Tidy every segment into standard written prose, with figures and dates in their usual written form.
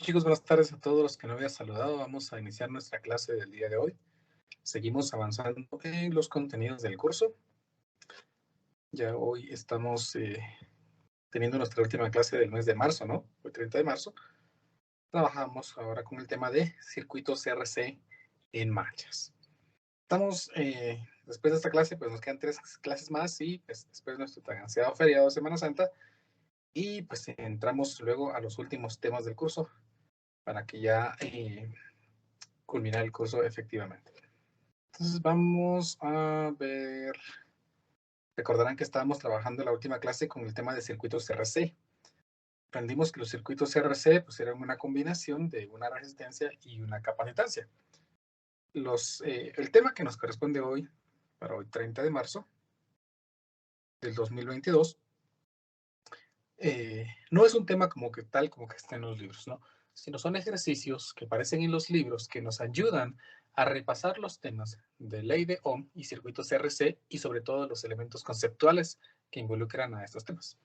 Chicos, buenas tardes a todos los que no había saludado. Vamos a iniciar nuestra clase del día de hoy. Seguimos avanzando en los contenidos del curso. Ya hoy estamos teniendo nuestra última clase del mes de marzo, ¿no? El 30 de marzo. Trabajamos ahora con el tema de circuitos CRC en marchas. Estamos, después de esta clase, pues nos quedan 3 clases más y pues, después de nuestro tan ansiado feriado de Semana Santa. Y pues entramos luego a los últimos temas del curso para que ya culminar el curso efectivamente. Entonces vamos a ver, recordarán que estábamos trabajando en la última clase con el tema de circuitos CRC. Aprendimos que los circuitos CRC pues, eran una combinación de una resistencia y una capacitancia. El tema que nos corresponde hoy, para hoy 30 de marzo del 2022, no es un tema como que tal como que está en los libros, ¿no? Sino son ejercicios que aparecen en los libros que nos ayudan a repasar los temas de ley de Ohm y circuitos RC y sobre todo los elementos conceptuales que involucran a estos temas.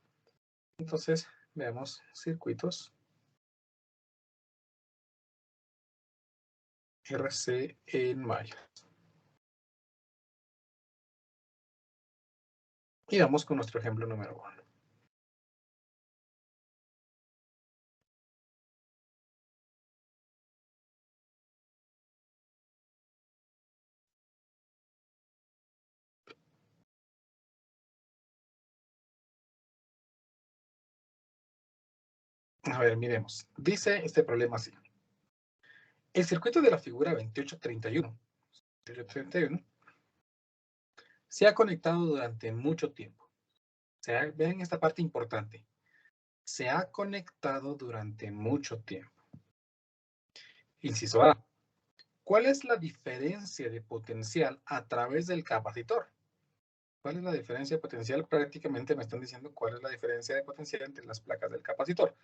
Entonces, veamos circuitos RC en mayo. Y vamos con nuestro ejemplo número 1. A ver, miremos. Dice este problema así. El circuito de la figura 2831 se ha conectado durante mucho tiempo. Vean esta parte importante. Se ha conectado durante mucho tiempo. Inciso A. ¿Cuál es la diferencia de potencial a través del capacitor? ¿Cuál es la diferencia de potencial? Prácticamente me están diciendo cuál es la diferencia de potencial entre las placas del capacitor.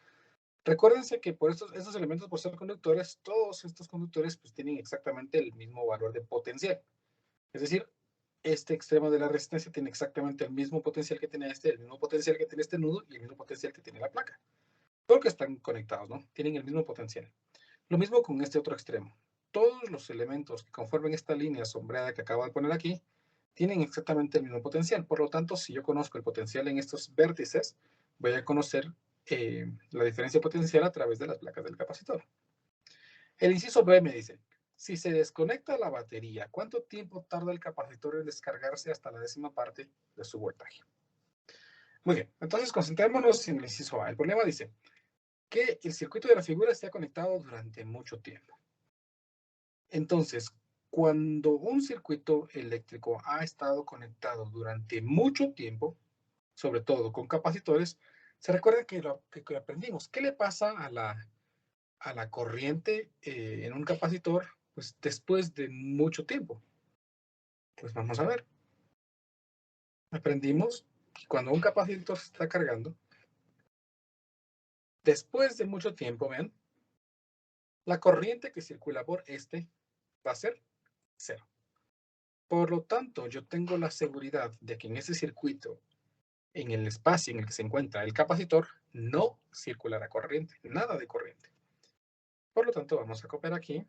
Recuérdense que por estos elementos, por ser conductores, todos estos conductores pues, tienen exactamente el mismo valor de potencial. Es decir, este extremo de la resistencia tiene exactamente el mismo potencial que tiene este, el mismo potencial que tiene este nudo y el mismo potencial que tiene la placa. Porque están conectados, ¿no? Tienen el mismo potencial. Lo mismo con este otro extremo. Todos los elementos que conforman esta línea sombreada que acabo de poner aquí tienen exactamente el mismo potencial. Por lo tanto, si yo conozco el potencial en estos vértices, voy a conocer la diferencia potencial a través de las placas del capacitor. El inciso B me dice, si se desconecta la batería, ¿cuánto tiempo tarda el capacitor en descargarse hasta la décima parte de su voltaje? Muy bien, entonces concentrémonos en el inciso A. El problema dice que el circuito de la figura se ha conectado durante mucho tiempo. Entonces, cuando un circuito eléctrico ha estado conectado durante mucho tiempo, sobre todo con capacitores, se recuerda que aprendimos. ¿Qué le pasa a la corriente en un capacitor pues, después de mucho tiempo? Pues vamos a ver. Aprendimos que cuando un capacitor se está cargando, después de mucho tiempo, vean, la corriente que circula por este va a ser cero. Por lo tanto, yo tengo la seguridad de que en ese circuito, en el espacio en el que se encuentra el capacitor, no circulará corriente, nada de corriente. Por lo tanto, vamos a copiar aquí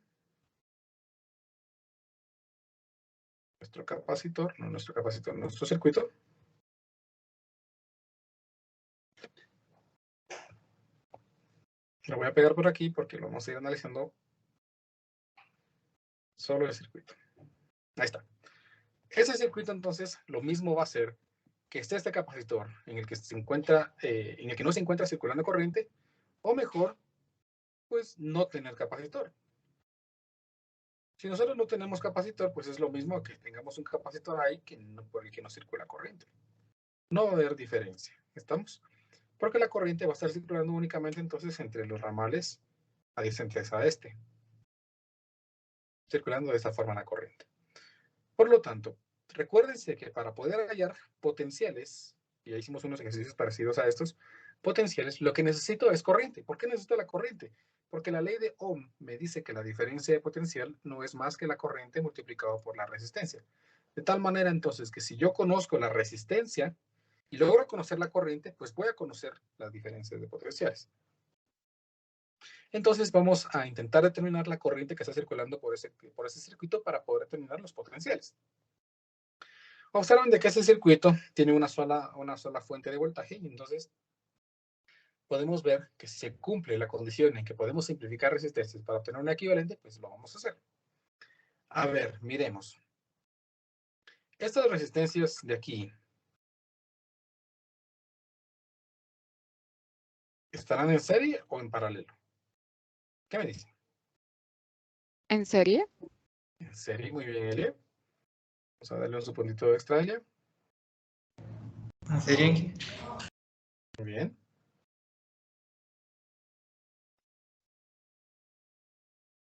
nuestro capacitor, nuestro circuito. Lo voy a pegar por aquí porque lo vamos a ir analizando solo el circuito. Ahí está. Ese circuito, entonces, lo mismo va a ser que esté este capacitor en el que en el que no se encuentra circulando corriente, o mejor, pues no tener capacitor. Si nosotros no tenemos capacitor, pues es lo mismo que tengamos un capacitor ahí por el que no circula corriente. No va a haber diferencia, ¿estamos? Porque la corriente va a estar circulando únicamente entonces entre los ramales adyacentes a este, circulando de esta forma la corriente. Por lo tanto, recuérdense que para poder hallar potenciales, y ya hicimos unos ejercicios parecidos a estos, potenciales, lo que necesito es corriente. ¿Por qué necesito la corriente? Porque la ley de Ohm me dice que la diferencia de potencial no es más que la corriente multiplicado por la resistencia. De tal manera entonces que si yo conozco la resistencia y logro conocer la corriente, pues voy a conocer las diferencias de potenciales. Entonces vamos a intentar determinar la corriente que está circulando por ese circuito para poder determinar los potenciales. Observen de que ese circuito tiene una sola fuente de voltaje y entonces podemos ver que si se cumple la condición en que podemos simplificar resistencias para obtener una equivalente, pues lo vamos a hacer. A ver, miremos. Estas resistencias de aquí ¿estarán en serie o en paralelo? ¿Qué me dicen? ¿En serie? En serie, muy bien, Elia. Vamos a darle un puntito extra, Elia. ¿En serie? Muy bien.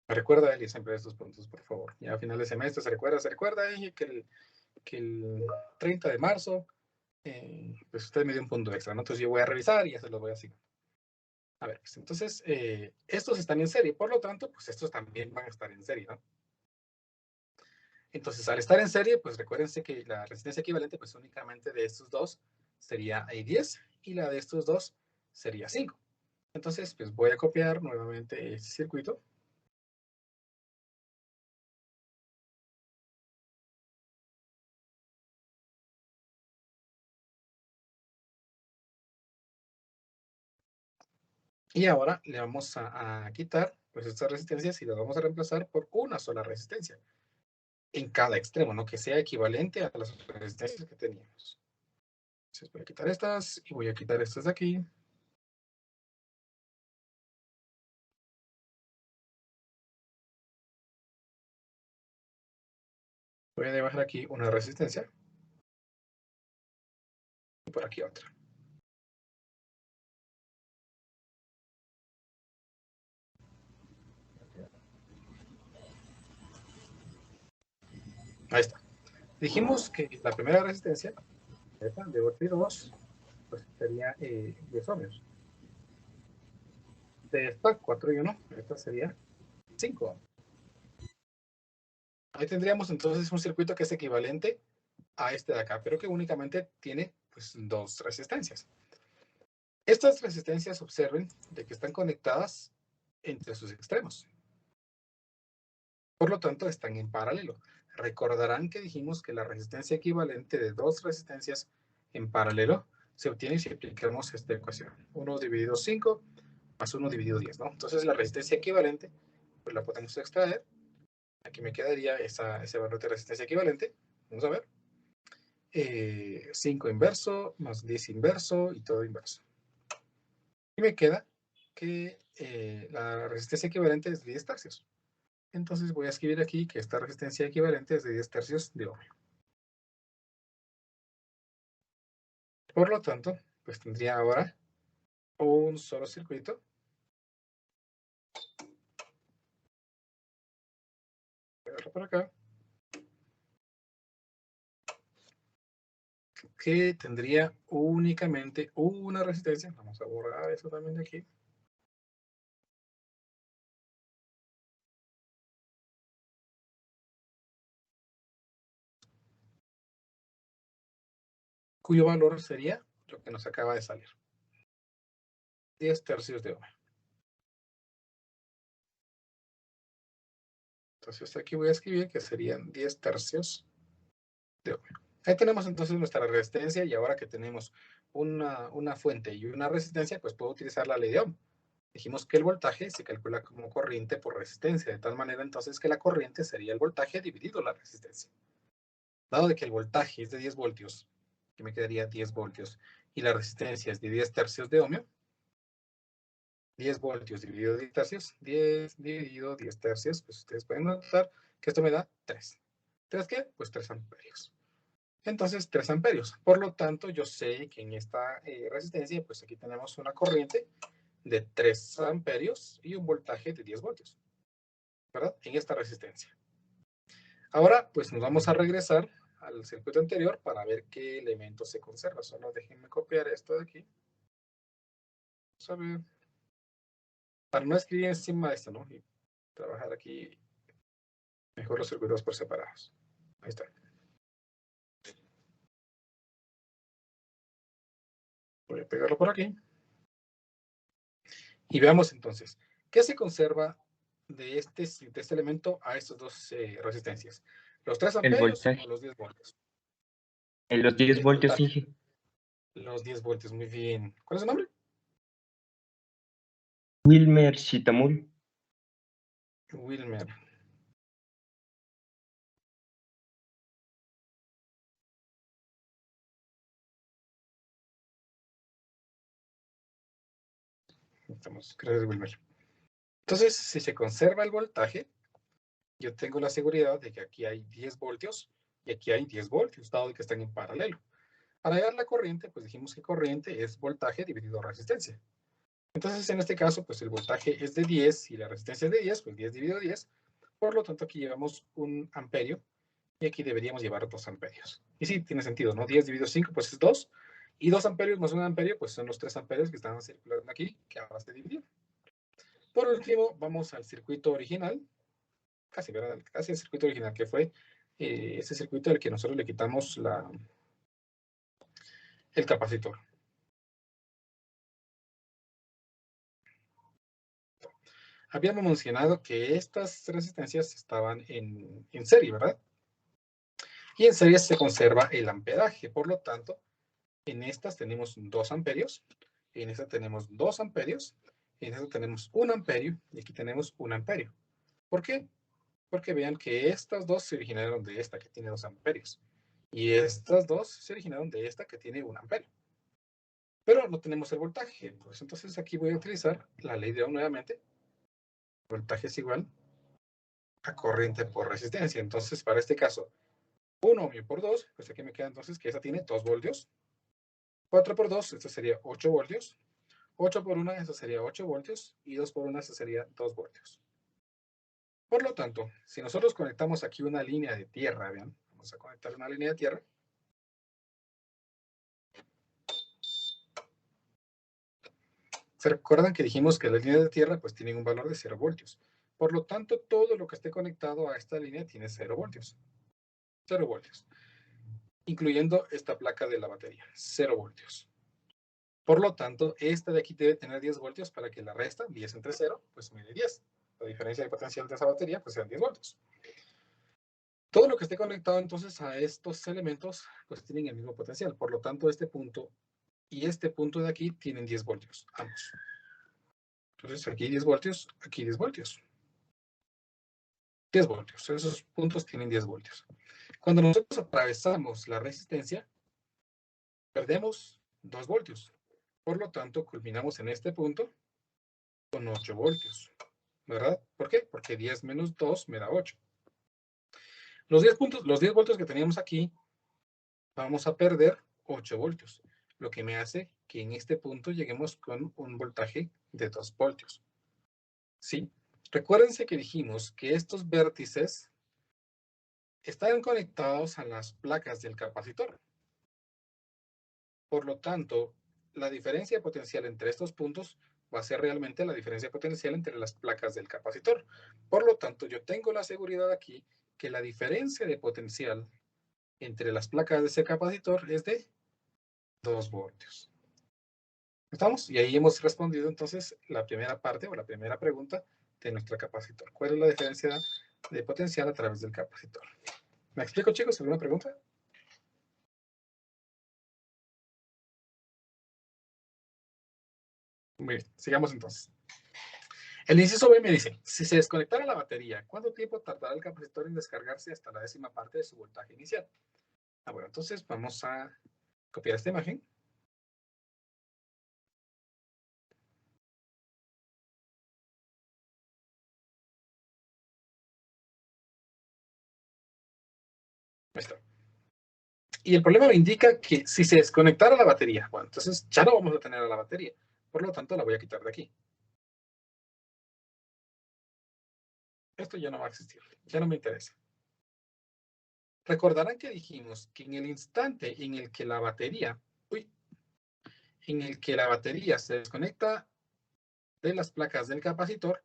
Recuerda, Elia, siempre estos puntos, por favor. Ya a final de semestre se recuerda, Elia, que el 30 de marzo, pues usted me dio un punto extra, ¿no? Entonces yo voy a revisar y ya se los voy a asignar. A ver, pues entonces, estos están en serie, por lo tanto, pues estos también van a estar en serie, ¿no? Entonces, al estar en serie, pues recuérdense que la resistencia equivalente, pues únicamente de estos dos sería 10 y la de estos dos sería 5. Entonces, pues voy a copiar nuevamente este circuito. Y ahora le vamos a quitar pues estas resistencias y las vamos a reemplazar por una sola resistencia en cada extremo, ¿no? Que sea equivalente a las resistencias que teníamos. Entonces voy a quitar estas y voy a quitar estas de aquí. Voy a debajar aquí una resistencia y por aquí otra. Ahí está. Dijimos que la primera resistencia, esta de 2, pues sería 10 ohmios. De esta, 4 y 1, esta sería 5. Ahí tendríamos entonces un circuito que es equivalente a este de acá, pero que únicamente tiene pues 2 resistencias. Estas resistencias, observen de que están conectadas entre sus extremos. Por lo tanto, están en paralelo. Recordarán que dijimos que la resistencia equivalente de 2 resistencias en paralelo se obtiene si aplicamos esta ecuación. 1 dividido 5 más 1 dividido 10, ¿no? Entonces, la resistencia equivalente, pues la podemos extraer. Aquí me quedaría ese valor de resistencia equivalente. Vamos a ver. 5 inverso más 10 inverso y todo inverso. Y me queda que la resistencia equivalente es 10 tercios. Entonces voy a escribir aquí que esta resistencia equivalente es de 10 tercios de ohmio. Por lo tanto, pues tendría ahora un solo circuito. Voy a verlo por acá. Que tendría únicamente una resistencia. Vamos a borrar eso también de aquí. Cuyo valor sería lo que nos acaba de salir. 10 tercios de ohmio. Entonces aquí voy a escribir que serían 10 tercios de ohmio. Ahí tenemos entonces nuestra resistencia y ahora que tenemos una fuente y una resistencia, pues puedo utilizar la ley de Ohm. Dijimos que el voltaje se calcula como corriente por resistencia, de tal manera entonces que la corriente sería el voltaje dividido la resistencia. Dado de que el voltaje es de 10 voltios, que me quedaría 10 voltios, y la resistencia es de 10 tercios de ohmio, 10 voltios dividido 10 tercios, 10 dividido 10 tercios, pues ustedes pueden notar que esto me da 3. ¿3 qué? Pues 3 amperios. Entonces, 3 amperios. Por lo tanto, yo sé que en esta resistencia, pues aquí tenemos una corriente de 3 amperios y un voltaje de 10 voltios, ¿verdad? En esta resistencia. Ahora, pues nos vamos a regresar al circuito anterior para ver qué elemento se conserva. Solo déjenme copiar esto de aquí. Vamos a ver. Para no escribir encima de esto, ¿no? Y trabajar aquí mejor los circuitos por separados. Ahí está. Voy a pegarlo por aquí. Y veamos entonces. ¿Qué se conserva de este elemento a estas dos resistencias? ¿Los 3 El amperios voltaje. o los 10 voltios? En los 10 El voltios, voltaje. Inge. Los 10 voltios, muy bien. ¿Cuál es su nombre? Wilmer Shitamul. Wilmer. Gracias, Wilmer. Entonces, si se conserva el voltaje, yo tengo la seguridad de que aquí hay 10 voltios y aquí hay 10 voltios, dado que están en paralelo. Para hallar la corriente, pues dijimos que corriente es voltaje dividido resistencia. Entonces, en este caso, pues el voltaje es de 10 y la resistencia es de 10, pues 10 dividido 10. Por lo tanto, aquí llevamos 1 amperio y aquí deberíamos llevar 2 amperios. Y sí, tiene sentido, ¿no? 10 dividido 5, pues es 2. Y 2 amperios más 1 amperio, pues son los 3 amperios que están circulando aquí, que ahora se dividieron. Por último, vamos al circuito original. Casi, ¿verdad? Casi el circuito original, que fue ese circuito al que nosotros le quitamos el capacitor. Habíamos mencionado que estas resistencias estaban en serie, ¿verdad? Y en serie se conserva el amperaje. Por lo tanto, en estas tenemos 2 amperios, en esta tenemos 2 amperios, en esta tenemos 1 amperio y aquí tenemos 1 amperio. ¿Por qué? Porque vean que estas dos se originaron de esta que tiene 2 amperios y estas dos se originaron de esta que tiene 1 amperio. Pero no tenemos el voltaje, pues entonces aquí voy a utilizar la ley de Ohm nuevamente. Voltaje es igual a corriente por resistencia. Entonces, para este caso, 1 ohmio por 2, pues aquí me queda entonces que esta tiene 2 voltios. 4 por 2, esto sería 8 voltios. 8 por 1, eso sería 8 voltios. Y 2 por 1, eso sería 2 voltios. Por lo tanto, si nosotros conectamos aquí una línea de tierra, vean, vamos a conectar una línea de tierra. ¿Se recuerdan que dijimos que las líneas de tierra pues tienen un valor de 0 voltios? Por lo tanto, todo lo que esté conectado a esta línea tiene 0 voltios. 0 voltios. Incluyendo esta placa de la batería. 0 voltios. Por lo tanto, esta de aquí debe tener 10 voltios para que la resta, 10 entre 0, pues me dé 10. La diferencia de potencial de esa batería pues sean 10 voltios. Todo lo que esté conectado entonces a estos elementos pues tienen el mismo potencial. Por lo tanto, este punto y este punto de aquí tienen 10 voltios, ambos. Entonces aquí 10 voltios, aquí 10 voltios. 10 voltios, esos puntos tienen 10 voltios. Cuando nosotros atravesamos la resistencia, perdemos 2 voltios. Por lo tanto, culminamos en este punto con 8 voltios. ¿Verdad? ¿Por qué? Porque 10 menos 2 me da 8. Los 10 voltios que teníamos aquí, vamos a perder 8 voltios. Lo que me hace que en este punto lleguemos con un voltaje de 2 voltios. ¿Sí? Recuérdense que dijimos que estos vértices están conectados a las placas del capacitor. Por lo tanto, la diferencia potencial entre estos puntos va a ser realmente la diferencia potencial entre las placas del capacitor. Por lo tanto, yo tengo la seguridad aquí que la diferencia de potencial entre las placas de ese capacitor es de 2 voltios. ¿Estamos? Y ahí hemos respondido entonces la primera parte o la primera pregunta de nuestro capacitor. ¿Cuál es la diferencia de potencial a través del capacitor? ¿Me explico, chicos? ¿Alguna pregunta? Muy bien, sigamos entonces. El inciso B me dice, si se desconectara la batería, ¿cuánto tiempo tardará el capacitor en descargarse hasta la 10ª parte de su voltaje inicial? Bueno, entonces vamos a copiar esta imagen. Ahí está. Y el problema me indica que si se desconectara la batería, bueno, entonces ya no vamos a tener a la batería. Por lo tanto, la voy a quitar de aquí. Esto ya no va a existir, ya no me interesa. Recordarán que dijimos que en el instante en el que la batería, se desconecta de las placas del capacitor,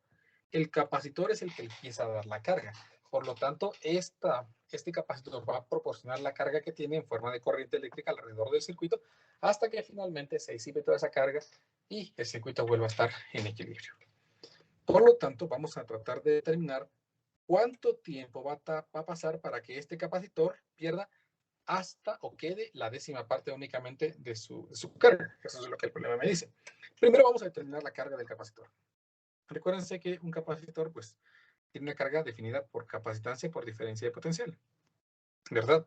el capacitor es el que empieza a dar la carga. Por lo tanto, este capacitor va a proporcionar la carga que tiene en forma de corriente eléctrica alrededor del circuito hasta que finalmente se disipe toda esa carga y el circuito vuelva a estar en equilibrio. Por lo tanto, vamos a tratar de determinar cuánto tiempo va a pasar para que este capacitor pierda hasta o quede la décima parte únicamente de su carga. Eso es lo que el problema me dice. Primero vamos a determinar la carga del capacitor. Recuérdense que un capacitor pues tiene una carga definida por capacitancia por diferencia de potencial, ¿verdad?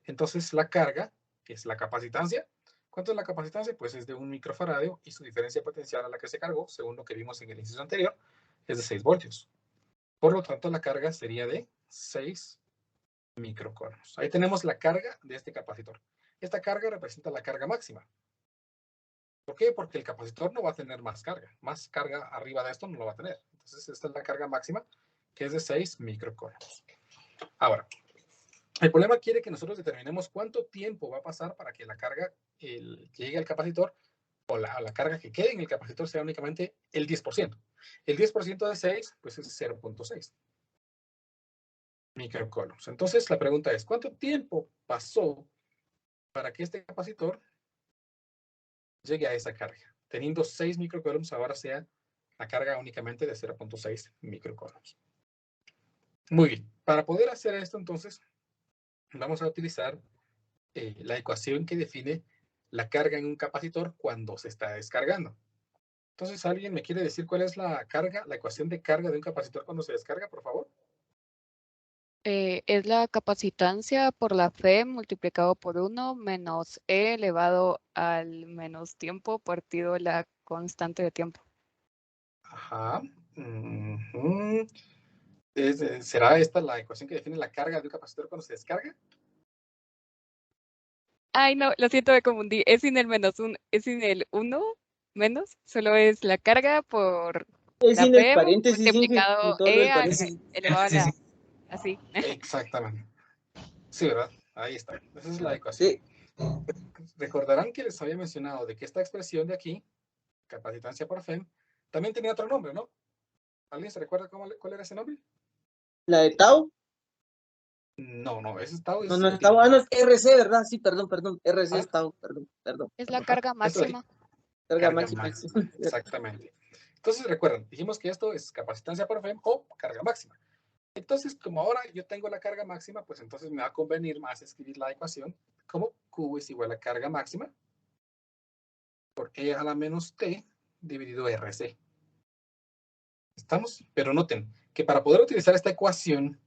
Entonces la carga, que es la capacitancia, ¿cuánto es la capacitancia? Pues es de 1 microfarado y su diferencia potencial a la que se cargó, según lo que vimos en el inciso anterior, es de 6 voltios. Por lo tanto, la carga sería de 6 microcoulombs. Ahí tenemos la carga de este capacitor. Esta carga representa la carga máxima. ¿Por qué? Porque el capacitor no va a tener más carga. Más carga arriba de esto no lo va a tener. Entonces, esta es la carga máxima, que es de 6 microcoulombs. Ahora, el problema quiere que nosotros determinemos cuánto tiempo va a pasar para que la carga que llegue al capacitor o la carga que quede en el capacitor sea únicamente el 10%. El 10% de 6, pues es 0.6 microcoulombs. Entonces, la pregunta es, ¿cuánto tiempo pasó para que este capacitor llegue a esa carga? Teniendo 6 microcoulombs, ahora sea la carga únicamente de 0.6 microcoulombs. Muy bien. Para poder hacer esto, entonces, vamos a utilizar la ecuación que define la carga en un capacitor cuando se está descargando. Entonces, ¿alguien me quiere decir cuál es la carga, la ecuación de carga de un capacitor cuando se descarga, por favor? Es la capacitancia por la fe multiplicado por 1 menos E elevado al menos tiempo partido la constante de tiempo. Ajá. ¿Será esta la ecuación que define la carga de un capacitor cuando se descarga? Ay, no, lo siento, me confundí. Es sin el menos 1, es sin el 1 menos, solo es la carga por Es la sin el fe paréntesis, Inge, multiplicado en todo lo E del al paréntesis. elevado a la, así. Exactamente. Sí, ¿verdad? Ahí está. Esa es la ecuación. Sí, Recordarán que les había mencionado de que esta expresión de aquí, capacitancia por FEM, también tenía otro nombre, ¿no? ¿Alguien se recuerda cuál era ese nombre? la de Tau. No, ese Tau No, es no el es Tau. Ah, tiempo. no, es RC, ¿verdad? Sí, perdón. RC Ah, es Tau, perdón. Es la ajá, carga esto de aquí, máxima. Carga carga máxima. máxima, exactamente. Entonces, recuerdan, dijimos que esto es capacitancia por FEM o carga máxima. Entonces, como ahora yo tengo la carga máxima, pues entonces me va a convenir más escribir la ecuación como Q es igual a carga máxima por E a la menos T dividido RC. ¿Estamos? Pero noten que para poder utilizar esta ecuación,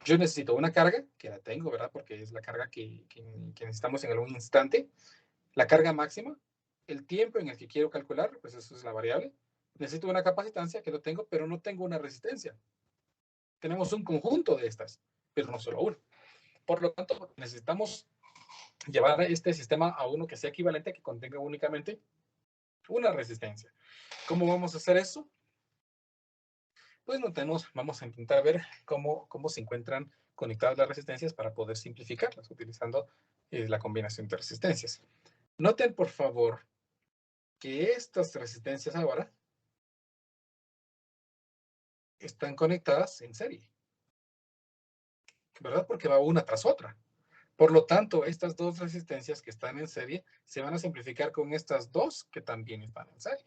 yo necesito una carga, que la tengo, ¿verdad? Porque es la carga que necesitamos en algún instante. La carga máxima, el tiempo en el que quiero calcular, pues eso es la variable. Necesito una capacitancia, que lo tengo, pero no tengo una resistencia. Tenemos un conjunto de estas, pero no solo uno. Por lo tanto, necesitamos llevar este sistema a uno que sea equivalente, que contenga únicamente una resistencia. ¿Cómo vamos a hacer eso? Pues notemos, vamos a intentar ver cómo se encuentran conectadas las resistencias para poder simplificarlas utilizando la combinación de resistencias. Noten, por favor, que estas resistencias ahora están conectadas en serie, ¿verdad? Porque va una tras otra. Por lo tanto, estas dos resistencias que están en serie se van a simplificar con estas dos que también están en serie.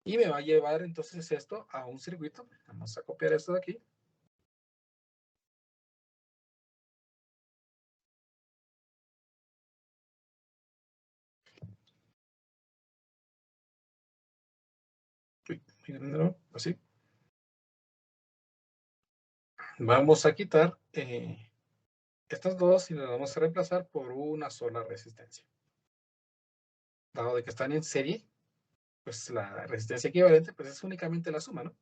Y me va a llevar entonces esto a un circuito. Vamos a copiar esto de aquí. Así. Vamos a quitar estas dos y las vamos a reemplazar por una sola resistencia. Dado de que están en serie, pues la resistencia equivalente pues es únicamente la suma, ¿no?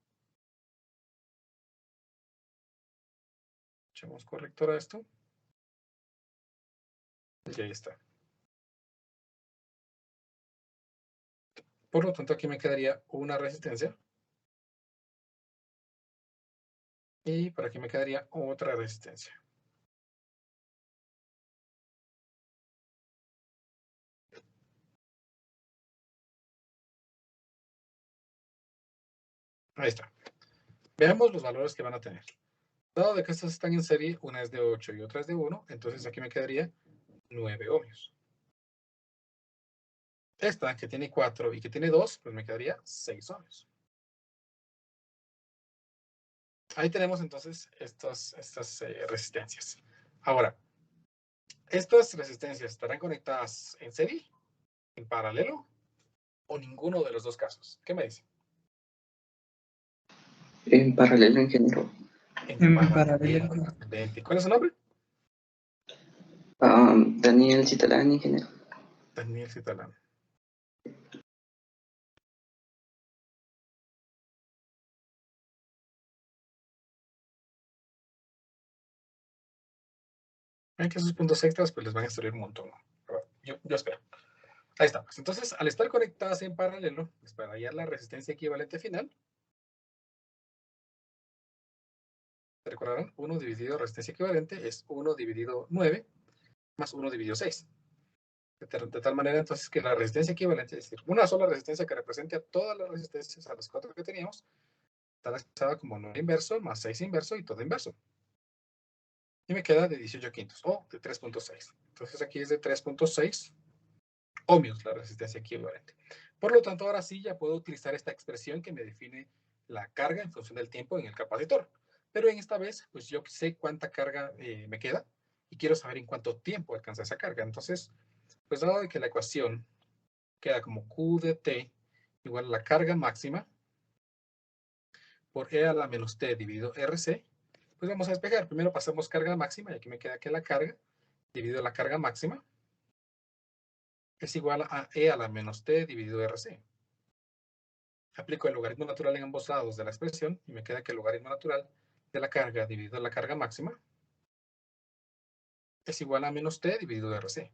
Echamos corrector a esto. Y ahí está. Por lo tanto, aquí me quedaría una resistencia. Y por aquí me quedaría otra resistencia. Ahí está. Veamos los valores que van a tener. Dado de que estas están en serie, una es de 8 y otra es de 1, entonces aquí me quedaría 9 ohmios. Esta, que tiene 4 y que tiene 2, pues me quedaría 6 ohmios. Ahí tenemos entonces estas resistencias. Ahora, ¿estas resistencias estarán conectadas en serie, en paralelo, o ninguno de los dos casos? ¿Qué me dice? En paralelo, ingeniero. En paralelo. ¿Cuál es su nombre? Daniel Citalán, ingeniero. Daniel Citalán. Ven que esos puntos extras pues les van a servir un montón, ¿no? Yo espero. Ahí estamos. Entonces, al estar conectadas en paralelo, pues para hallar la resistencia equivalente final, ¿se recordarán? 1 dividido resistencia equivalente es 1 dividido 9 más 1 dividido 6. De tal manera, entonces, que la resistencia equivalente, es decir, una sola resistencia que represente a todas las resistencias, a las 4 que teníamos, está expresada como 9 inverso más 6 inverso y todo inverso. Y me queda de 18 quintos, o de 3.6. Entonces, aquí es de 3.6 ohmios la resistencia equivalente. Por lo tanto, ahora sí ya puedo utilizar esta expresión que me define la carga en función del tiempo en el capacitor. Pero en esta vez, pues yo sé cuánta carga me queda y quiero saber en cuánto tiempo alcanza esa carga. Entonces, pues dado de que la ecuación queda como Q de T igual a la carga máxima por E a la menos T dividido RC, pues vamos a despejar. Primero pasamos carga máxima y aquí me queda que la carga dividido la carga máxima es igual a E a la menos T dividido RC. Aplico el logaritmo natural en ambos lados de la expresión y me queda que el logaritmo natural de la carga dividido la carga máxima es igual a menos T dividido RC.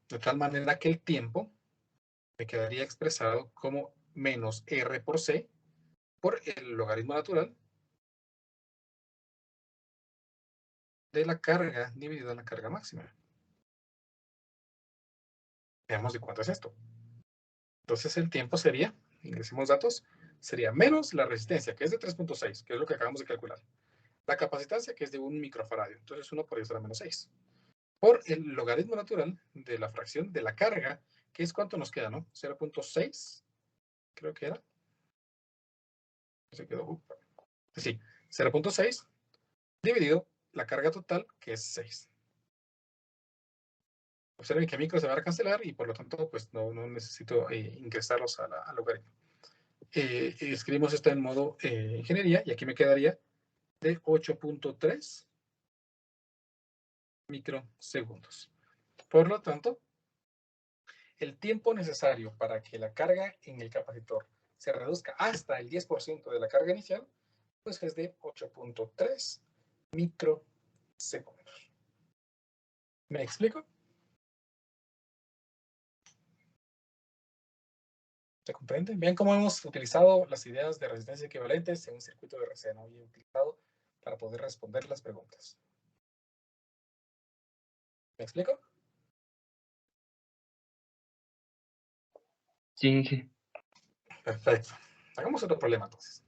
De tal manera que el tiempo me quedaría expresado como menos R por C por el logaritmo natural de la carga dividido la carga máxima. Veamos de cuánto es esto. Entonces el tiempo sería, ingresemos datos, sería menos la resistencia, que es de 3.6, que es lo que acabamos de calcular. La capacitancia, que es de 1 microfaradio. Entonces 1 por 10 a la menos 6. Por el logaritmo natural de la fracción de la carga, que es cuánto nos queda, ¿no? 0.6, creo que era. Se quedó. Sí, 0.6 dividido la carga total, que es 6. Observen que micro se va a cancelar y por lo tanto, pues no necesito ingresarlos al logaritmo. Escribimos esto en modo ingeniería y aquí me quedaría de 8.3 microsegundos. Por lo tanto, el tiempo necesario para que la carga en el capacitor se reduzca hasta el 10% de la carga inicial, pues es de 8.3 microsegundos. ¿Me explico? ¿Se comprende? Vean cómo hemos utilizado las ideas de resistencia equivalentes en un circuito de RC, ¿no? Y he utilizado para poder responder las preguntas. ¿Me explico? Sí, Inge. Perfecto. Hagamos otro problema entonces.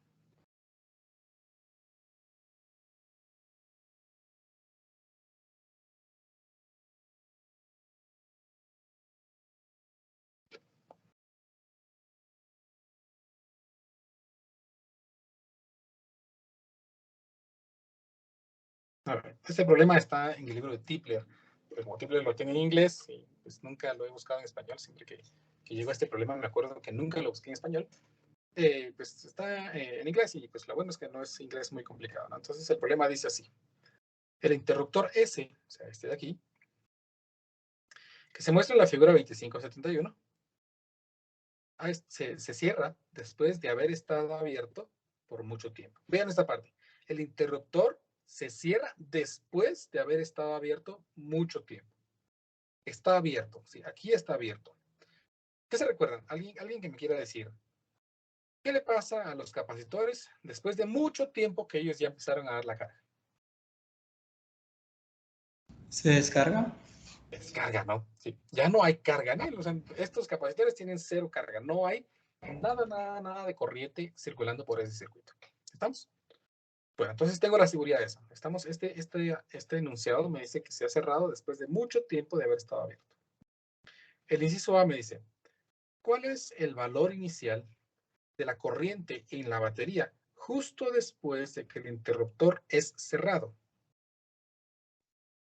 A ver, este problema está en el libro de Tipler. Pero como Tipler lo tiene en inglés, y pues nunca lo he buscado en español. Siempre que llegó a este problema me acuerdo que nunca lo busqué en español. Pues está en inglés y pues lo bueno es que no es inglés muy complicado, ¿no? Entonces el problema dice así. El interruptor S, o sea, este de aquí, que se muestra en la figura 2571, se cierra después de haber estado abierto por mucho tiempo. Vean esta parte. El interruptor se cierra después de haber estado abierto mucho tiempo. Está abierto, sí, aquí está abierto. ¿Qué se recuerdan? ¿Alguien que me quiera decir? ¿Qué le pasa a los capacitores después de mucho tiempo que ellos ya empezaron a dar la carga? ¿Se descarga? Descarga, ¿no? Sí, ya no hay carga en él. O sea, estos capacitores tienen cero carga. No hay nada de corriente circulando por ese circuito. ¿Estamos? Bueno, entonces tengo la seguridad de eso. Estamos, este enunciado me dice que se ha cerrado después de mucho tiempo de haber estado abierto. El inciso A me dice, ¿cuál es el valor inicial de la corriente en la batería justo después de que el interruptor es cerrado.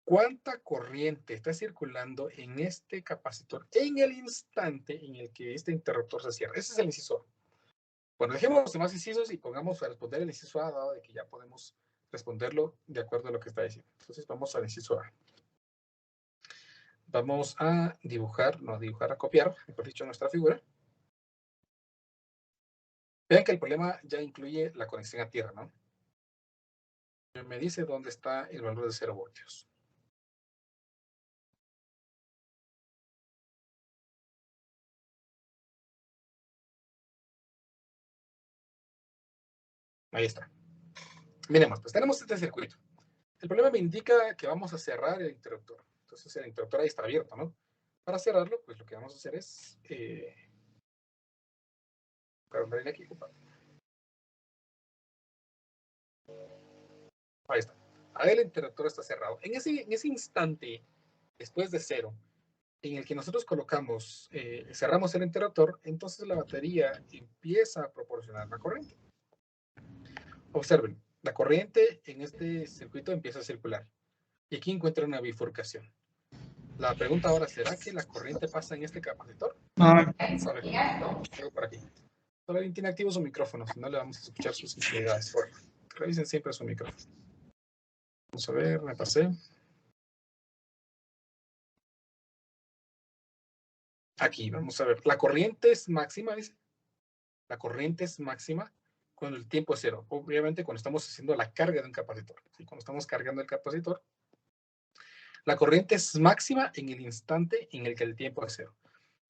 ¿Cuánta corriente está circulando en este capacitor en el instante en el que este interruptor se cierra? Ese es el inciso A. Bueno, dejemos los demás incisos y pongamos a responder el inciso A, dado de que ya podemos responderlo de acuerdo a lo que está diciendo. Entonces vamos al inciso A. Vamos a dibujar, a copiar, mejor dicho, nuestra figura. Vean que el problema ya incluye la conexión a tierra, ¿no? Me dice dónde está el valor de 0 voltios. Ahí está. Miremos, pues tenemos este circuito. El problema me indica que vamos a cerrar el interruptor. Entonces el interruptor ahí está abierto, ¿no? Para cerrarlo, pues lo que vamos a hacer es... para abrir aquí, ahí está. Ahí el interruptor está cerrado. En ese instante, después de 0, en el que nosotros colocamos, cerramos el interruptor, entonces la batería empieza a proporcionar la corriente. Observen, la corriente en este circuito empieza a circular. Y aquí encuentra una bifurcación. La pregunta ahora, ¿será que la corriente pasa en este capacitor? Vamos a ver. Algo por aquí. Solo alguien tiene activos su micrófono, si no le vamos a escuchar sus infinidades. Revisen siempre su micrófono. Vamos a ver, me pasé. Aquí, vamos a ver. La corriente es máxima, dice. La corriente es máxima cuando el tiempo es 0. Obviamente cuando estamos haciendo la carga de un capacitor. ¿Sí? Cuando estamos cargando el capacitor, la corriente es máxima en el instante en el que el tiempo es 0.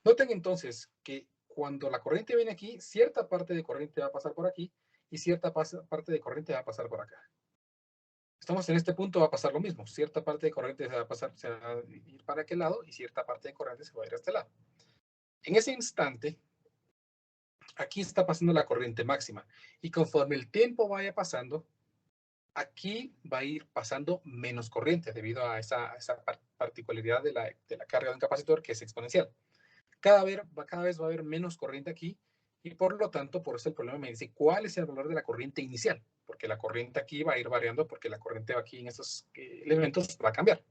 Noten entonces que cuando la corriente viene aquí, cierta parte de corriente va a pasar por aquí y cierta parte de corriente va a pasar por acá. Estamos en este punto, va a pasar lo mismo. Cierta parte de corriente se va a ir para aquel lado y cierta parte de corriente se va a ir a este lado. En ese instante, aquí está pasando la corriente máxima. Y conforme el tiempo vaya pasando, aquí va a ir pasando menos corriente debido a esa particularidad de la carga de un capacitor que es exponencial. Cada vez va a haber menos corriente aquí y por lo tanto, por eso el problema me dice cuál es el valor de la corriente inicial, porque la corriente aquí va a ir variando porque la corriente aquí en estos elementos va a cambiar.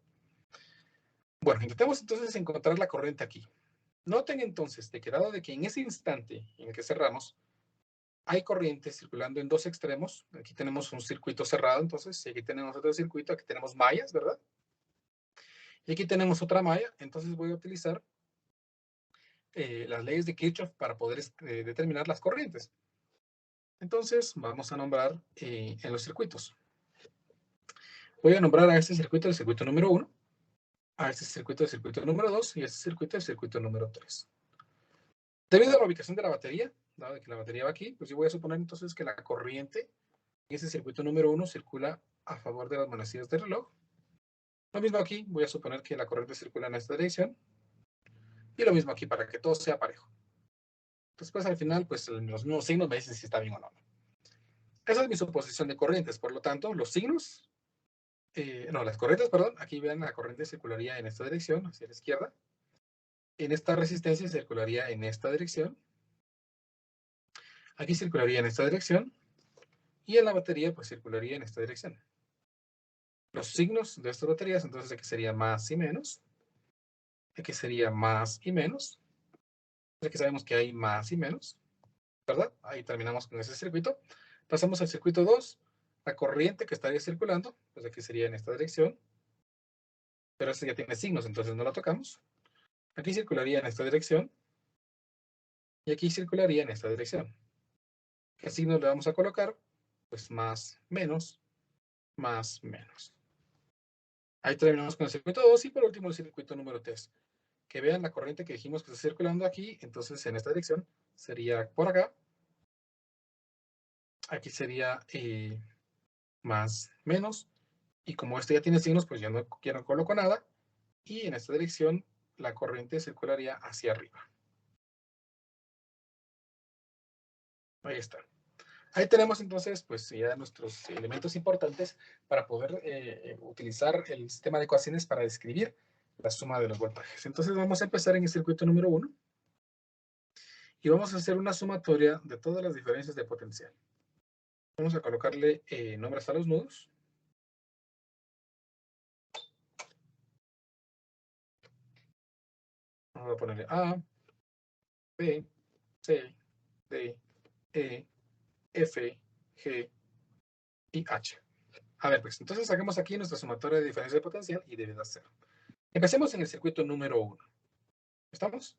Bueno, intentemos entonces encontrar la corriente aquí. Noten entonces de que dado de que en ese instante en el que cerramos, hay corriente circulando en dos extremos. Aquí tenemos un circuito cerrado, entonces, y aquí tenemos otro circuito, aquí tenemos mallas, ¿verdad? Y aquí tenemos otra malla, entonces voy a utilizar las leyes de Kirchhoff para poder determinar las corrientes. Entonces, vamos a nombrar en los circuitos. Voy a nombrar a este circuito el circuito número 1, a este circuito el circuito número 2 y a este circuito el circuito número 3. Debido a la ubicación de la batería, dado que la batería va aquí, pues yo voy a suponer entonces que la corriente en ese circuito número 1 circula a favor de las manecillas del reloj. Lo mismo aquí, voy a suponer que la corriente circula en esta dirección. Y lo mismo aquí, para que todo sea parejo. Después, al final, pues los mismos signos me dicen si está bien o no. Esa es mi suposición de corrientes. Por lo tanto, los signos, las corrientes, perdón, aquí vean, la corriente circularía en esta dirección, hacia la izquierda. En esta resistencia circularía en esta dirección. Aquí circularía en esta dirección. Y en la batería, pues circularía en esta dirección. Los signos de estas baterías, entonces aquí sería más y menos. Aquí sería más y menos. Aquí sabemos que hay más y menos, ¿verdad? Ahí terminamos con ese circuito. Pasamos al circuito 2. La corriente que estaría circulando, pues aquí sería en esta dirección. Pero este ya tiene signos, entonces no lo tocamos. Aquí circularía en esta dirección. Y aquí circularía en esta dirección. ¿Qué signos le vamos a colocar? Pues más, menos, más, menos. Ahí terminamos con el circuito 2 y por último el circuito número 3. Que vean la corriente que dijimos que está circulando aquí, entonces en esta dirección sería por acá. Aquí sería más, menos. Y como este ya tiene signos, pues yo no coloco nada. Y en esta dirección la corriente circularía hacia arriba. Ahí está. Ahí tenemos entonces pues ya nuestros elementos importantes para poder utilizar el sistema de ecuaciones para describir la suma de los voltajes. Entonces vamos a empezar en el circuito número 1 y vamos a hacer una sumatoria de todas las diferencias de potencial. Vamos a colocarle nombres a los nudos. Vamos a ponerle A, B, C, D, E, F, G y H. A ver, pues, entonces saquemos aquí nuestra sumatoria de diferencia de potencial y debe de 0. Empecemos en el circuito número 1. ¿Estamos?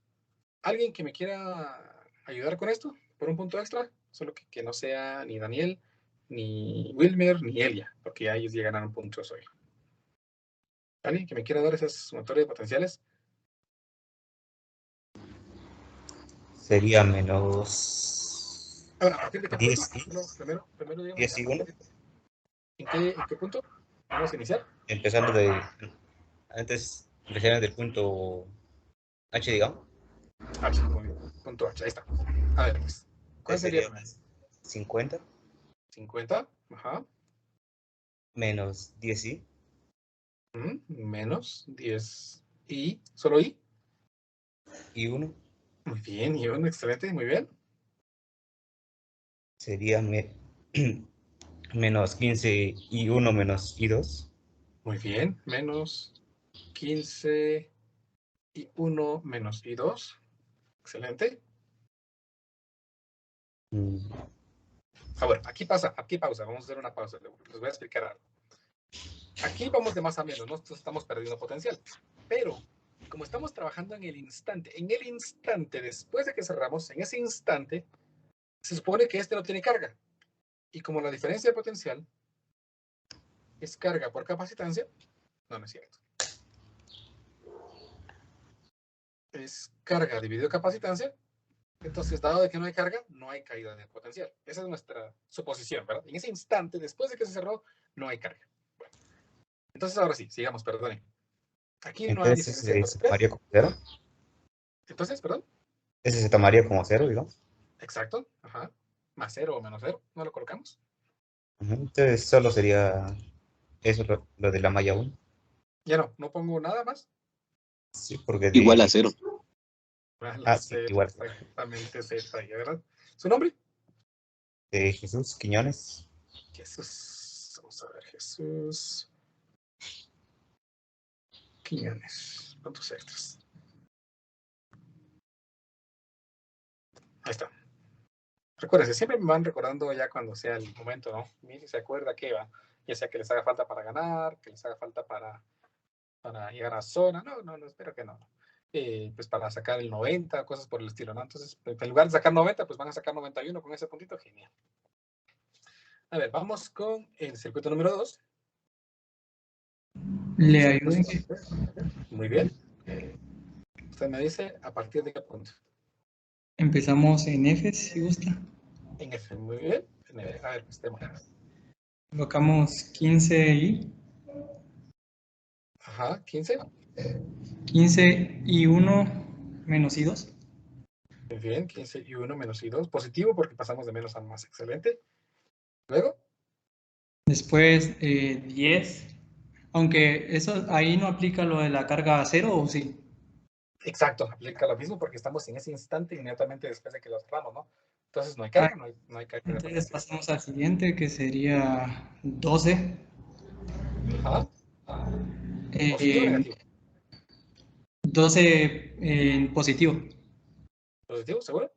¿Alguien que me quiera ayudar con esto? Por un punto extra, solo que no sea ni Daniel, ni Wilmer, ni Elia, porque ya ellos llegan a un punto hoy. ¿Alguien que me quiera dar esas sumatorias de potenciales? Sería menos Ahora, ¿a partir de qué 10 punto? Primero digamos, 10 y 1, ¿en qué punto vamos a iniciar? empezando de antes, empezando del punto H, digamos. H, muy bien. Punto H, ahí está. A ver, pues, ¿cuál sería? Sería 50 50, ajá, menos 10i menos 10 y, ¿solo I? y 1 Muy bien, y un excelente, muy bien. sería menos 15 y 1 menos i2. Muy bien, menos 15 y 1 menos I2. Excelente. Ahora, aquí pausa, vamos a hacer una pausa, les voy a explicar algo. Aquí vamos de más a menos, no estamos perdiendo potencial, pero como estamos trabajando en el instante después de que cerramos, en ese instante, se supone que este no tiene carga. Y como la diferencia de potencial es carga por capacitancia, no es cierto. Es carga dividido capacitancia. Entonces, dado de que no hay carga, no hay caída de potencial. Esa es nuestra suposición, ¿verdad? En ese instante, después de que se cerró, no hay carga. Bueno, entonces, ahora sí, sigamos, perdone. Aquí no hay Entonces diferencia de se potencial. tomaría como 0. Entonces, perdón. Ese se tomaría como 0, digamos. Exacto. Ajá. Más 0 o menos 0. No lo colocamos. Entonces solo sería eso lo de la malla 1. Ya no pongo nada más. Sí, porque Igual a 0. sí, igual. Exactamente Z, ¿verdad? ¿Su nombre? De Jesús Quiñones. Jesús. Vamos a ver, Jesús Quiñones. Puntos extras. Ahí está. Recuérdense, siempre me van recordando ya cuando sea el momento, ¿no? Mire, se acuerda que va, ya sea que les haga falta para ganar, que les haga falta para llegar a zona. No, espero que no. Pues para sacar el 90, cosas por el estilo, ¿no? Entonces, en lugar de sacar 90, pues van a sacar 91 con ese puntito, genial. A ver, vamos con el circuito número 2. Le ayudo. Muy bien. Usted me dice a partir de qué punto. Empezamos en F, si gusta. En F, muy bien. A ver, pues tema. Colocamos 15i. Ajá, 15. 15 y 1 menos i2. Muy bien, 15 y 1 menos I2. Positivo porque pasamos de menos a más. Excelente. Luego. Después 10. Aunque eso ahí no aplica lo de la carga a 0, ¿o sí? Exacto, aplica lo mismo porque estamos en ese instante inmediatamente después de que lo cerramos, ¿no? Entonces no hay carga, no hay carga. Entonces pasamos al siguiente, que sería 12. Ajá. ¿Positivo o negativo? 12 en positivo. ¿Positivo, seguro?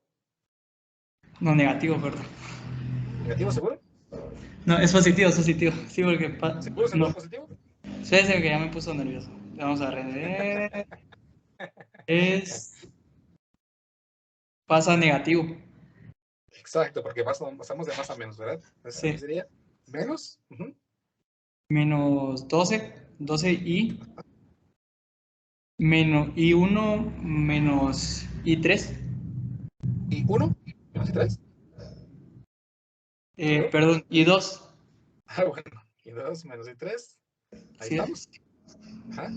No, negativo, perdón. ¿Negativo, seguro? No, es positivo, es positivo. Sí, porque ¿Seguro, no. positivo? Espérense que ya me puso nervioso. Vamos a ver. Pasa negativo. Exacto, porque pasamos de más a menos, ¿verdad? Entonces Sí. aquí sería menos. Menos 12 y menos I1 menos I3. ¿Y 1? ¿Menos y 3? Perdón, I2. Ah, bueno. Y 2 menos y 3. Ahí Sí, estamos. Ajá.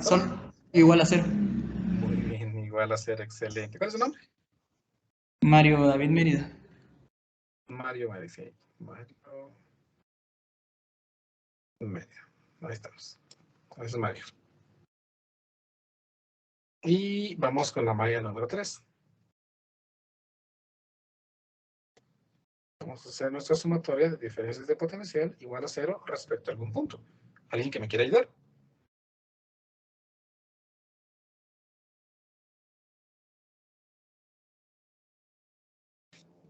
Sol igual a 0. Muy bien, igual a 0, excelente. ¿Cuál es su nombre? Mario David Mérida. Mario me dice. Mario Mérida. Ahí estamos. Ese es Mario. Y vamos con la malla número 3. vamos a hacer nuestra sumatoria de diferencias de potencial igual a 0 respecto a algún punto. ¿Alguien que me quiera ayudar?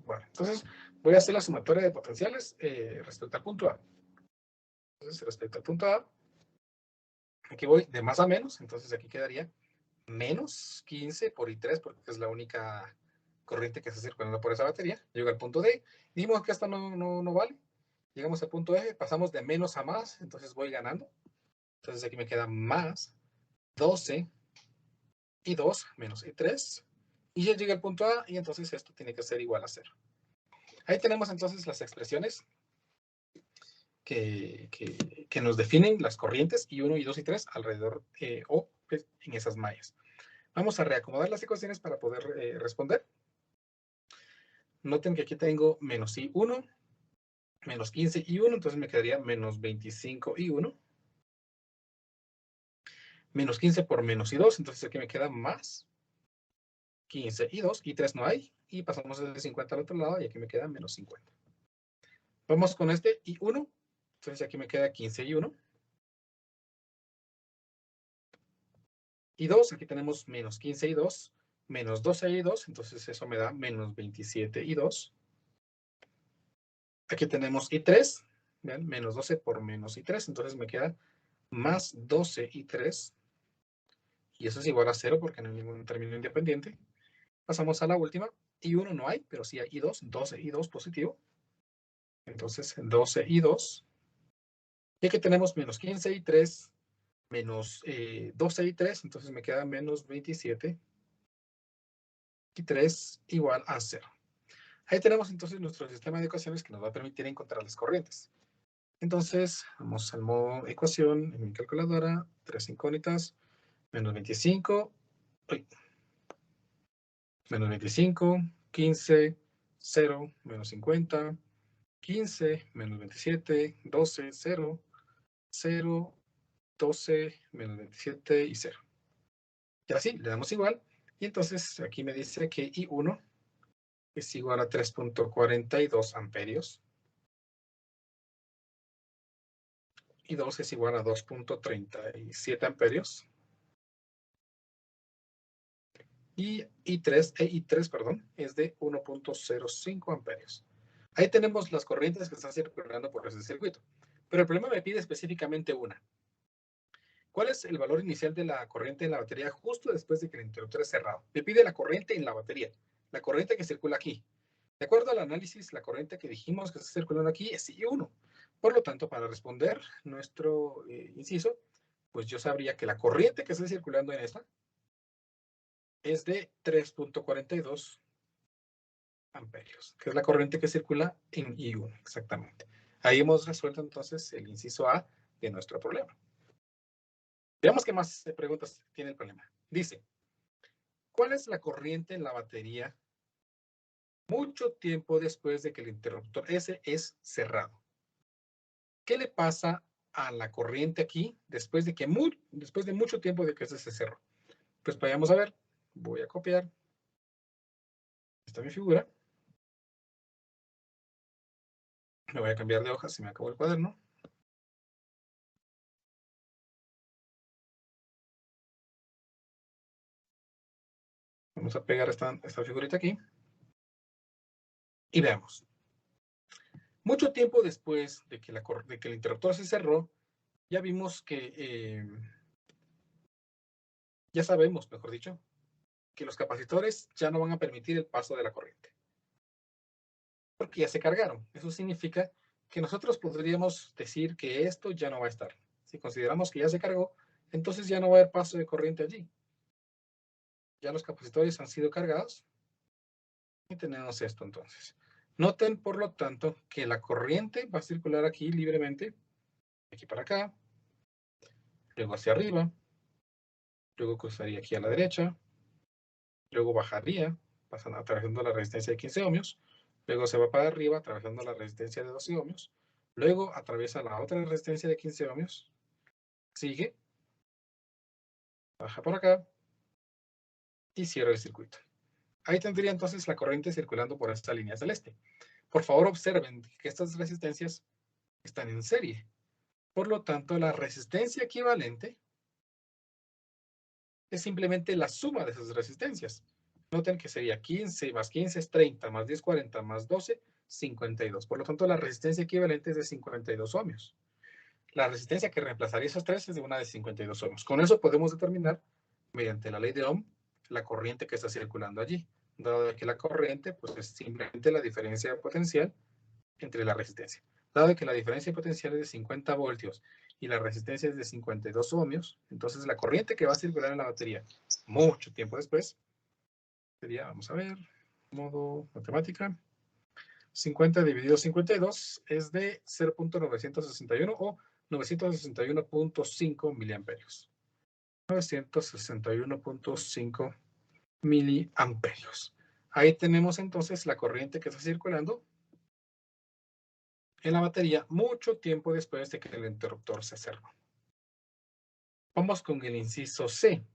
Bueno, entonces voy a hacer la sumatoria de potenciales respecto al punto A. Entonces, respecto al punto A, aquí voy de más a menos, entonces aquí quedaría menos 15 por I3, porque es la única corriente que está circulando por esa batería. Llego al punto D, dijimos que esto no vale. Llegamos al punto F, pasamos de menos a más, entonces voy ganando. Entonces aquí me queda más 12 y 2 menos I3. Y ya llegué al punto A, y entonces esto tiene que ser igual a 0. Ahí tenemos entonces las expresiones que nos definen las corrientes I1, I2 y 3 alrededor o pues, en esas mallas. Vamos a reacomodar las ecuaciones para poder responder. Noten que aquí tengo menos I1, menos 15 I1, entonces me quedaría menos 25 I1. Menos 15 por menos I2, entonces aquí me queda más 15 I2, I3 no hay, y pasamos de 50 al otro lado, y aquí me queda menos 50. Vamos con este I1, entonces aquí me queda 15 I1. I2, aquí tenemos menos 15 I2, menos 12 I2, entonces eso me da menos 27 I2. Aquí tenemos I3, vean, menos 12 por menos I3, entonces me queda más 12 I3, y eso es igual a 0 porque no hay ningún término independiente. Pasamos a la última, I1 no hay, pero sí hay I2, 12 I2 positivo. Entonces 12 I2. Y aquí tenemos menos 15 I3, menos 12 I3, entonces me queda menos 27 I3 igual a 0. Ahí tenemos entonces nuestro sistema de ecuaciones que nos va a permitir encontrar las corrientes. Entonces, vamos al modo ecuación en mi calculadora, 3 incógnitas, menos 25, menos 25, 15, 0, menos 50, 15, menos 27, 12, 0, 0, 12, menos 27 y 0. Y así, le damos igual. Y entonces aquí me dice que I1 es igual a 3.42 amperios. I2 es igual a 2.37 amperios. Y I3, perdón, es de 1.05 amperios. Ahí tenemos las corrientes que están circulando por ese circuito. Pero el problema me pide específicamente una. ¿Cuál es el valor inicial de la corriente en la batería justo después de que el interruptor es cerrado? Me pide la corriente en la batería, la corriente que circula aquí. De acuerdo al análisis, la corriente que dijimos que está circulando aquí es I1. Por lo tanto, para responder nuestro inciso, pues yo sabría que la corriente que está circulando en esta es de 3.42 amperios, que es la corriente que circula en I1, exactamente. Ahí hemos resuelto entonces el inciso A de nuestro problema. Veamos qué más preguntas tiene el problema. Dice, ¿cuál es la corriente en la batería mucho tiempo después de que el interruptor S es cerrado? ¿Qué le pasa a la corriente aquí después de mucho tiempo de que S se cerró? Pues vayamos a ver. Voy a copiar. Esta es mi figura. Me voy a cambiar de hoja, se me acabó el cuaderno. Vamos a pegar esta figurita aquí. Y veamos. Mucho tiempo después de que el interruptor se cerró, ya vimos que, ya sabemos, mejor dicho, que los capacitores ya no van a permitir el paso de la corriente. Porque ya se cargaron. Eso significa que nosotros podríamos decir que esto ya no va a estar. Si consideramos que ya se cargó, entonces ya no va a haber paso de corriente allí. Ya los capacitores han sido cargados. Y tenemos esto entonces. Noten, por lo tanto, que la corriente va a circular aquí libremente, aquí para acá, luego hacia arriba, luego cruzaría aquí a la derecha, luego bajaría, atravesando la resistencia de 15 ohmios, luego se va para arriba, atravesando la resistencia de 12 ohmios, luego atraviesa la otra resistencia de 15 ohmios, sigue, baja por acá, y cierra el circuito. Ahí tendría entonces la corriente circulando por esta línea celeste. Por favor, observen que estas resistencias están en serie. Por lo tanto, la resistencia equivalente es simplemente la suma de esas resistencias. Noten que sería 15 más 15 es 30, más 10, 40, más 12, 52. Por lo tanto, la resistencia equivalente es de 52 ohmios. La resistencia que reemplazaría esos tres es de una de 52 ohmios. Con eso podemos determinar, mediante la ley de Ohm, la corriente que está circulando allí. Dado que la corriente pues, es simplemente la diferencia de potencial entre la resistencia. Dado que la diferencia de potencial es de 50 voltios y la resistencia es de 52 ohmios, entonces la corriente que va a circular en la batería mucho tiempo después sería, vamos a ver, modo matemática, 50 dividido 52 es de 0.961 o 961.5 miliamperios. 961.5 miliamperios. Ahí tenemos entonces la corriente que está circulando en la batería mucho tiempo después de que el interruptor se cerró. Vamos con el inciso C.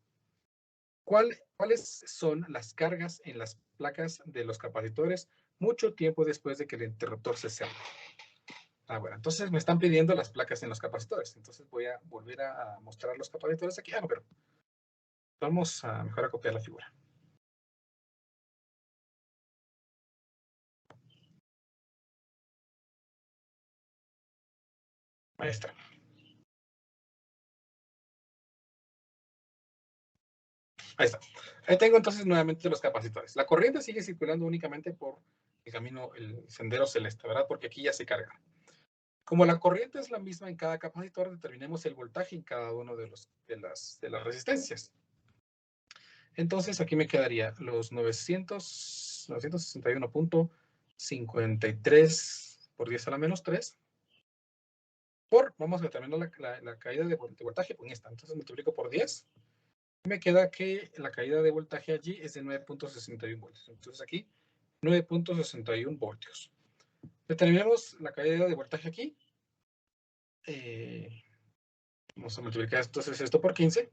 ¿Cuáles son las cargas en las placas de los capacitores mucho tiempo después de que el interruptor se cerró? Bueno, entonces me están pidiendo las placas en los capacitores. Entonces voy a volver a mostrar los capacitores aquí. No, pero vamos a mejor a copiar la figura. Ahí está. Ahí está. Ahí tengo entonces nuevamente los capacitores. La corriente sigue circulando únicamente por el camino, el sendero celeste, ¿verdad? Porque aquí ya se carga. Como la corriente es la misma en cada capacitor, determinemos el voltaje en cada uno de las resistencias. Entonces aquí me quedaría los 961.53 por 10 a la menos 3 vamos a determinar la caída de voltaje con esta. Entonces multiplico por 10 y me queda que la caída de voltaje allí es de 9.61 voltios. Entonces aquí 9.61 voltios. Determinemos la caída de voltaje aquí. Vamos a multiplicar entonces esto por 15.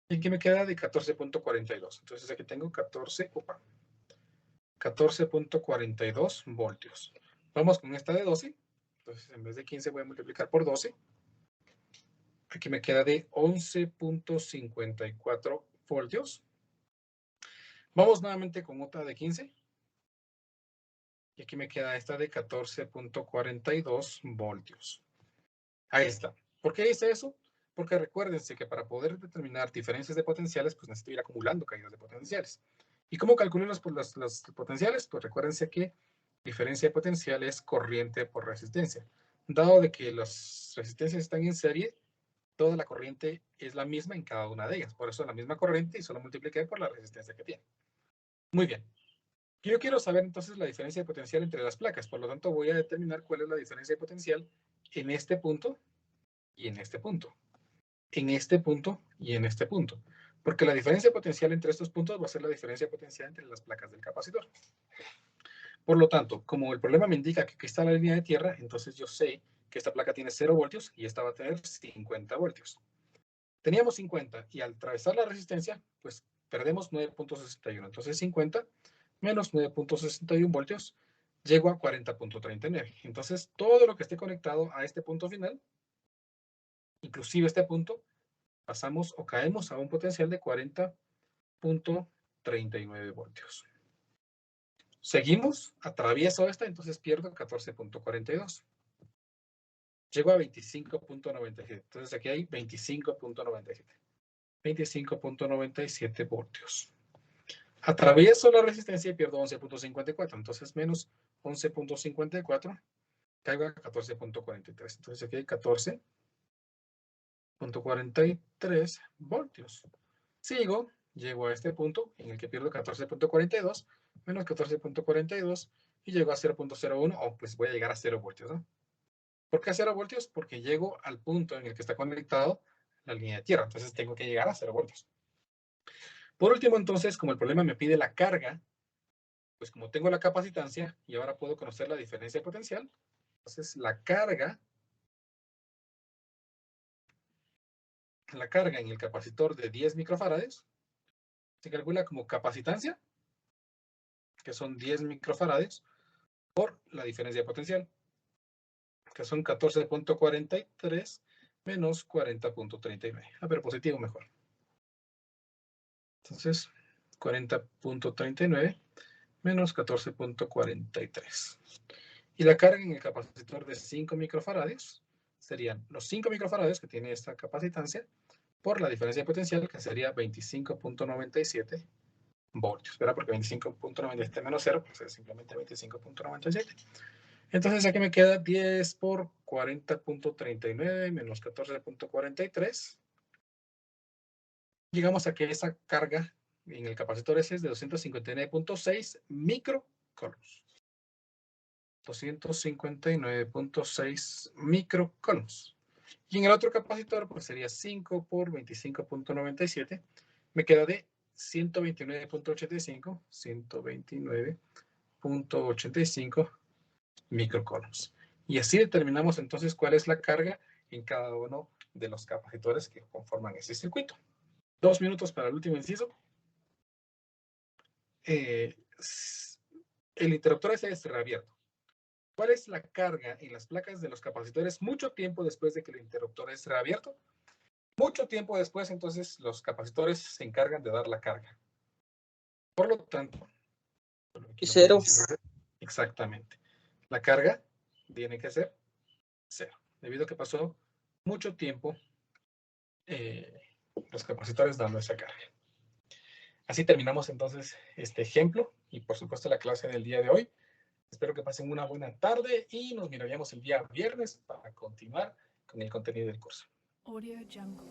Y aquí me queda de 14.42. Entonces aquí tengo 14.42 voltios. Vamos con esta de 12. Entonces en vez de 15 voy a multiplicar por 12. Aquí me queda de 11.54 voltios. Vamos nuevamente con otra de 15. Y aquí me queda esta de 14.42 voltios. Ahí está. ¿Por qué hice eso? Porque recuérdense que para poder determinar diferencias de potenciales, pues necesito ir acumulando caídas de potenciales. ¿Y cómo calculo los potenciales? Pues recuérdense que diferencia de potencial es corriente por resistencia. Dado de que las resistencias están en serie, toda la corriente es la misma en cada una de ellas. Por eso la misma corriente y solo multipliqué por la resistencia que tiene. Muy bien. Yo quiero saber entonces la diferencia de potencial entre las placas. Por lo tanto, voy a determinar cuál es la diferencia de potencial en este punto y en este punto. En este punto y en este punto. Porque la diferencia de potencial entre estos puntos va a ser la diferencia de potencial entre las placas del capacitor. Por lo tanto, como el problema me indica que aquí está la línea de tierra, entonces yo sé que esta placa tiene 0 voltios y esta va a tener 50 voltios. Teníamos 50 y al atravesar la resistencia, pues perdemos 9.61. Entonces 50 menos 9.61 voltios, llego a 40.39. Entonces todo lo que esté conectado a este punto final, inclusive este punto, pasamos o caemos a un potencial de 40.39 voltios. Seguimos, atravieso esta, entonces pierdo 14.42. Llego a 25.97. Entonces aquí hay 25.97. 25.97 voltios. Atravieso la resistencia y pierdo 11.54. Entonces menos 11.54, caigo a 14.43. Entonces aquí hay 14.43 voltios. Sigo, llego a este punto en el que pierdo 14.42 menos 14.42 y llego a 0.01, o pues voy a llegar a 0 voltios, ¿no? ¿Por qué 0 voltios? Porque llego al punto en el que está conectado la línea de tierra. Entonces tengo que llegar a 0 voltios. Por último, entonces, como el problema me pide la carga, pues como tengo la capacitancia y ahora puedo conocer la diferencia de potencial, entonces la carga en el capacitor de 10 microfarads se calcula como capacitancia, que son 10 microfarads, por la diferencia potencial, que son 14.43 menos 40.39. A ver, positivo mejor. Entonces, 40.39 menos 14.43. Y la carga en el capacitor de 5 microfarads serían los 5 microfarads que tiene esta capacitancia por la diferencia potencial, que sería 25.97 voltios, ¿verdad? Porque 25.97 menos 0, pues es simplemente 25.97. Entonces aquí me queda 10 por 40.39 menos 14.43. Llegamos a que esa carga en el capacitor ese es de 259.6 microcoulombs. 259.6 microcoulombs. Y en el otro capacitor, pues sería 5 por 25.97. Me queda de 129.85, 129.85 microcoulombs. Y así determinamos entonces cuál es la carga en cada uno de los capacitores que conforman ese circuito. 2 minutos para el último inciso. El interruptor es reabierto. ¿Cuál es la carga en las placas de los capacitores mucho tiempo después de que el interruptor es reabierto? Mucho tiempo después, entonces, los capacitores se encargan de dar la carga. Por lo tanto, Cero. Exactamente. La carga tiene que ser 0, debido a que pasó mucho tiempo los capacitores dando esa carga. Así terminamos entonces este ejemplo y por supuesto la clase del día de hoy. Espero que pasen una buena tarde y nos miraríamos el día viernes para continuar con el contenido del curso. Audio Jungle.